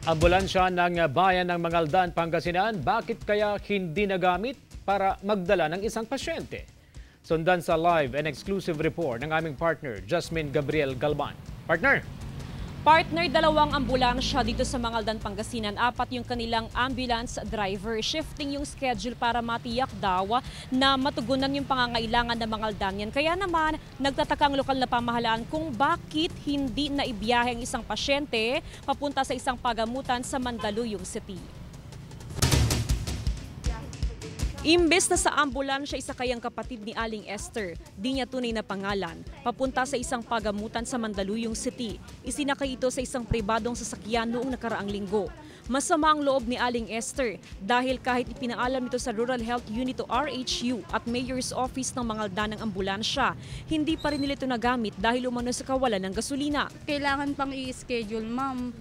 Ambulansya ng bayan ng Mangaldan, Pangasinan, bakit kaya hindi nagamit para magdala ng isang pasyente? Sundan sa live and exclusive report ng aming partner, Jasmine Gabriel Galban. Partner! Partner, dalawang ambulansya dito sa Mangaldan, Pangasinan. 4 yung kanilang ambulance driver. Shifting yung schedule para matiyak daw na matugunan yung pangangailangan ng Mangaldan yan. Kaya naman, nagtataka ang lokal na pamahalaan kung bakit hindi naibiyahe ang isang pasyente papunta sa isang pagamutan sa Mandaluyong City. Imbes na sa ambulansya isakay ang kapatid ni Aling Esther, di niya tunay na pangalan, papunta sa isang pagamutan sa Mandaluyong City. Isinakay ito sa isang pribadong sasakyan noong nakaraang linggo. Masama ang loob ni Aling Esther dahil kahit ipinaalam ito sa Rural Health Unit o RHU at Mayor's Office ng Mangaldan ng ambulansya, hindi pa rin nila ito nagamit dahil umano sa kawalan ng gasolina. Kailangan pang i-schedule, ma'am.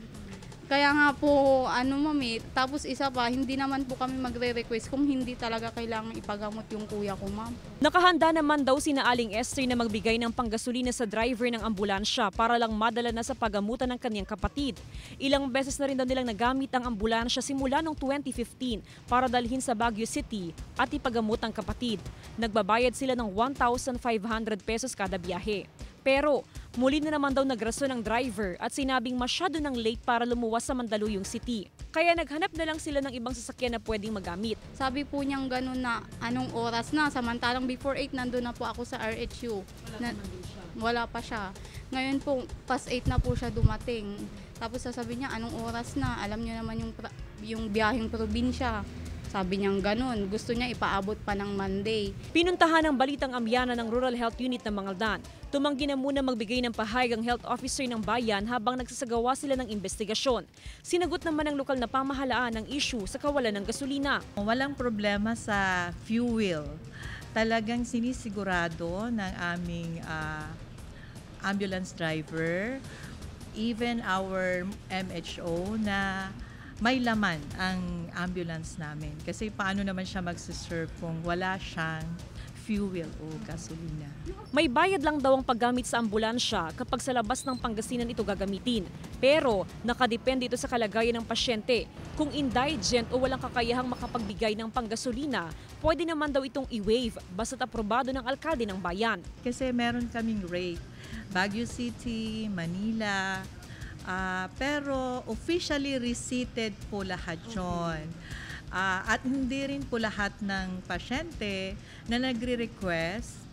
Kaya nga po, ma'am tapos isa pa, hindi naman po kami magre-request kung hindi talaga kailangan ipagamot yung kuya ko, ma'am. Nakahanda naman daw sina Aling Esther na magbigay ng panggasolina sa driver ng ambulansya para lang madala na sa pagamutan ng kanyang kapatid. Ilang beses na rin daw nilang nagamit ang ambulansya simula noong 2015 para dalhin sa Baguio City at ipagamot ang kapatid. Nagbabayad sila ng 1,500 pesos kada biyahe. Pero muli na naman daw nagrason ng driver at sinabing masyado nang late para lumuwas sa Mandaluyong City. Kaya naghanap na lang sila ng ibang sasakyan na pwedeng magamit. Sabi po niyang gano'n na anong oras na, samantalang before 8 nandun na po ako sa RHU. Wala pa siya. Ngayon po, past 8 na po siya dumating. Tapos sasabihin niya anong oras na, alam niyo naman yung biyaheng probinsya. Sabi niyang ganun, gusto niya ipaabot pa ng Monday. Pinuntahan ng Balitang Amyana ng Rural Health Unit ng Mangaldan. Tumanggi na muna magbigay ng pahayag ang health officer ng bayan habang nagsasagawa sila ng investigasyon. Sinagot naman ng lokal na pamahalaan ang issue sa kawalan ng gasolina. Walang problema sa fuel. Talagang sinisigurado ng aming ambulance driver, even our MHO na may laman ang ambulance namin. Kasi paano naman siya magsiserve kung wala siyang fuel o gasolina. May bayad lang daw ang paggamit sa ambulansya kapag sa labas ng Pangasinan ito gagamitin. Pero nakadepende ito sa kalagayan ng pasyente. Kung indigent o walang kakayahang makapagbigay ng panggasolina, pwede naman daw itong i-waive basta't aprobado ng alkalde ng bayan. Kasi meron kaming rate. Baguio City, Manila, pero officially receipted po lahat yun. At hindi rin po lahat ng pasyente na nagre-request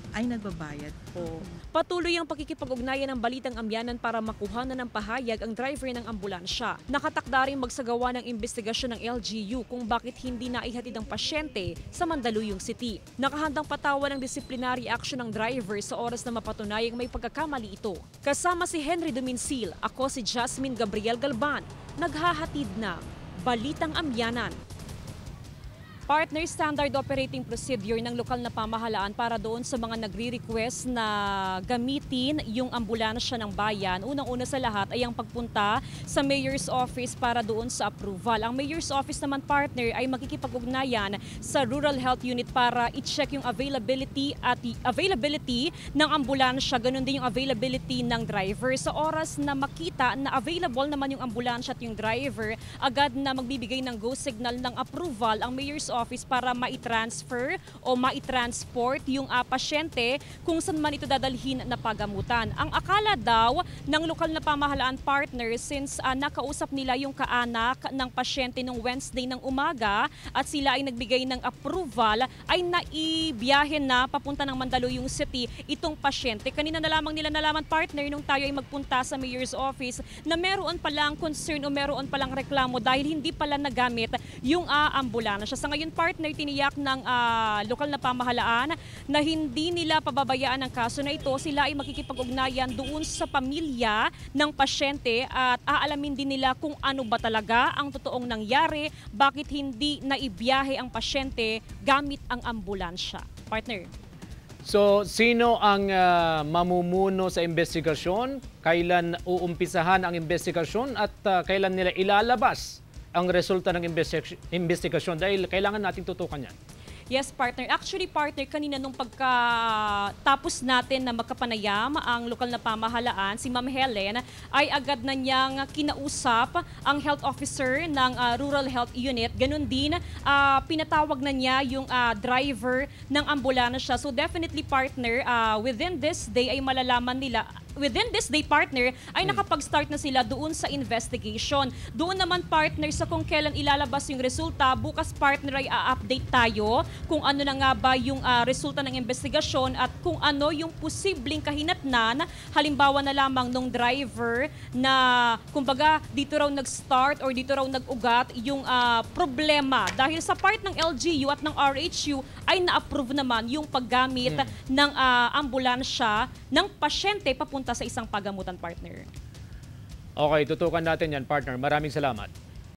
ay nagbabayad po. Patuloy ang pakikipag-ugnayan ng Balitang Amyanan para makuha na ng pahayag ang driver ng ambulansya. Nakatakda rin magsagawa ng investigasyon ng LGU kung bakit hindi naihatid ang pasyente sa Mandaluyong City. Nakahandang patawan ng disciplinary action ng driver sa oras na mapatunayang may pagkakamali ito. Kasama si Henry Duminsil, ako si Jasmine Gabriel Galban. Naghahatid na Balitang Amyanan. Partner, standard operating procedure ng lokal na pamahalaan para doon sa mga nagre-request na gamitin yung ambulansya ng bayan. Unang-una sa lahat ay ang pagpunta sa Mayor's Office para doon sa approval. Ang Mayor's Office naman, partner, ay makikipag-ugnayan sa Rural Health Unit para i-check yung availability ng ambulansya. Ganun din yung availability ng driver. Sa oras na makita na available naman yung ambulansya at yung driver, agad na magbibigay ng go signal ng approval ang Mayor's Office para mai-transfer o mai-transport yung pasyente kung saan man ito dadalhin na pagamutan. Ang akala daw ng lokal na pamahalaan, partner, since nakausap nila yung kaanak ng pasyente nung Wednesday ng umaga at sila ay nagbigay ng approval, ay naibiyahe na papunta ng Mandaluyong City itong pasyente. Kanina na lamang nila nalaman, partner, nung tayo ay magpunta sa Mayor's Office na meron palang concern o meron palang reklamo dahil hindi pala nagamit yung ambulansya. Sa ngayon, partner, tiniyak ng lokal na pamahalaan na hindi nila pababayaan ang kaso na ito. Sila ay makikipag-ugnayan doon sa pamilya ng pasyente at aalamin din nila kung ano ba talaga ang totoong nangyari, bakit hindi naibiyahe ang pasyente gamit ang ambulansya. Partner. So, sino ang mamumuno sa investigasyon? Kailan uumpisahan ang investigasyon at kailan nila ilalabas ang resulta ng investigasyon dahil kailangan nating tutukan yan? Yes, partner. Actually, partner, kanina nung pagkatapos natin na magkapanayam ang lokal na pamahalaan, si Ma'am Helen, ay agad na niyang kinausap ang health officer ng Rural Health Unit. Ganun din, pinatawag na niya yung driver ng ambulansya. So definitely, partner, within this day ay malalaman nila, within this day, partner, ay nakapag-start na sila doon sa investigation. Doon naman, partner, sa kung kailan ilalabas yung resulta, bukas, partner, ay a-update tayo kung ano na nga ba yung resulta ng investigasyon at kung ano yung posibleng kahinatnan, halimbawa na lamang nung driver na, kumbaga, dito raw nag-start or dito raw nag-ugat yung problema. Dahil sa part ng LGU at ng RHU ay na-approve naman yung paggamit ng ambulansya ng pasyente papunta sa isang pagamutan, partner. Okay, tutukan natin yan, partner. Maraming salamat.